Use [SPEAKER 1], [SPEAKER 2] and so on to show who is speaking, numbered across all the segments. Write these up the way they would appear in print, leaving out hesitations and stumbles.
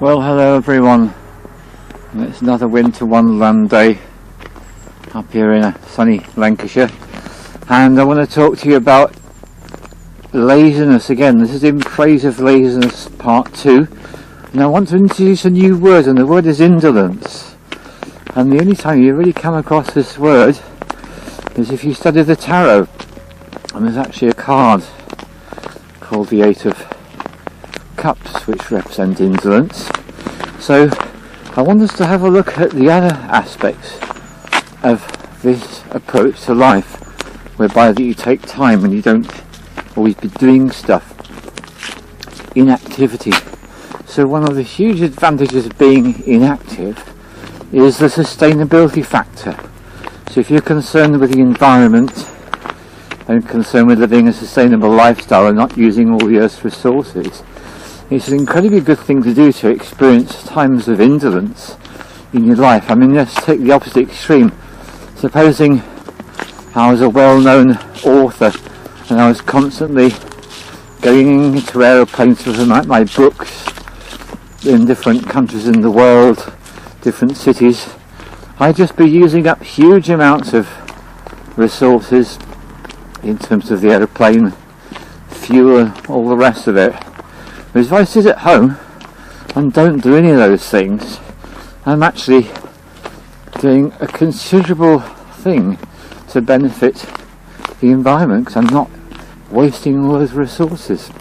[SPEAKER 1] Well, hello everyone. It's another winter wonderland day up here in sunny Lancashire, and I want to talk to you about laziness again. This is in praise of laziness part 2, and I want to introduce a new word, and the word is indolence. And the only time you really come across this word is if you study the tarot, and there's actually a card called the 8 of Cups which represent indolence. So I want us to have a look at the other aspects of this approach to life, whereby that you take time and you don't always be doing stuff. Inactivity. So one of the huge advantages of being inactive is the sustainability factor. So if you're concerned with the environment and concerned with living a sustainable lifestyle and not using all the Earth's resources, it's an incredibly good thing to do to experience times of indolence in your life. I mean, let's take the opposite extreme. Supposing I was a well-known author and I was constantly going into aeroplanes to write my books in different countries in the world, different cities. I'd just be using up huge amounts of resources in terms of the aeroplane, fuel, all the rest of it. Whereas if I sit at home and don't do any of those things, I'm actually doing a considerable thing to benefit the environment, because I'm not wasting all those resources.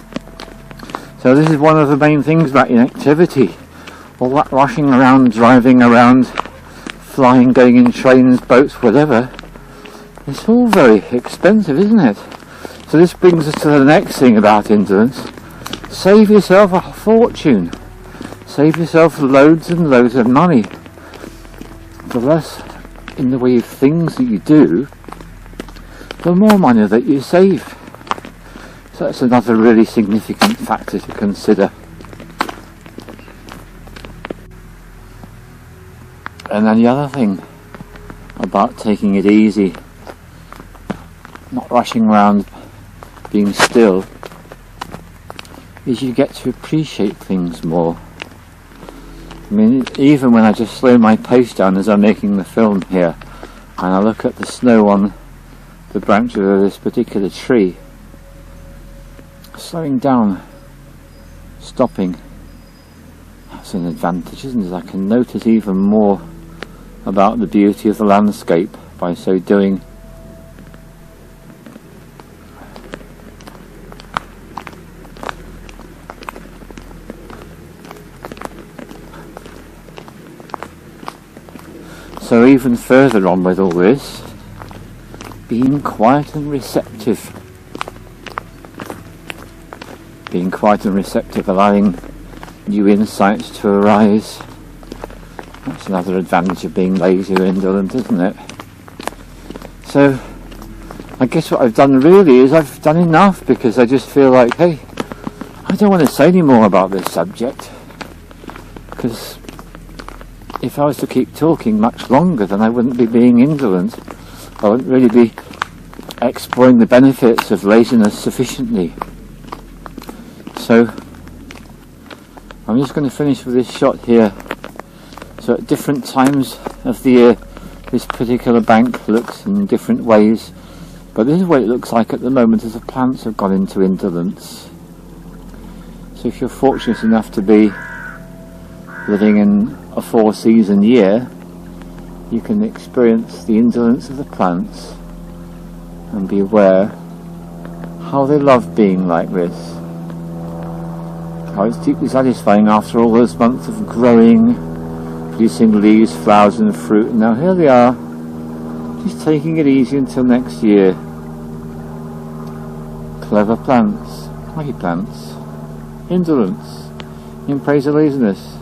[SPEAKER 1] So this is one of the main things about inactivity. All that rushing around, driving around, flying, going in trains, boats, whatever, it's all very expensive, isn't it? So this brings us to the next thing about indolence. Save yourself a fortune. Save yourself loads and loads of money. The less in the way of things that you do, the more money that you save. So that's another really significant factor to consider. And then the other thing about taking it easy, not rushing around, being still, is you get to appreciate things more. I mean, even when I just slow my pace down as I'm making the film here, and I look at the snow on the branches of this particular tree, slowing down, stopping, that's an advantage, isn't it? I can notice even more about the beauty of the landscape by so doing. So even further on with all this, being quiet and receptive. Being quiet and receptive, allowing new insights to arise. That's another advantage of being lazy or indolent, isn't it? So I guess what I've done really is I've done enough, because I just feel like, hey, I don't want to say any more about this subject, because if I was to keep talking much longer, then I wouldn't be being indolent. I wouldn't really be exploring the benefits of laziness sufficiently. So I'm just going to finish with this shot here. So at different times of the year, this particular bank looks in different ways, but this is what it looks like at the moment as the plants have gone into indolence. So if you're fortunate enough to be living in a 4-season year, you can experience the indolence of the plants and be aware how they love being like this, how it's deeply satisfying after all those months of growing, producing leaves, flowers and fruit, and now here they are, just taking it easy until next year. Clever plants, happy plants, indolence, in praise of laziness.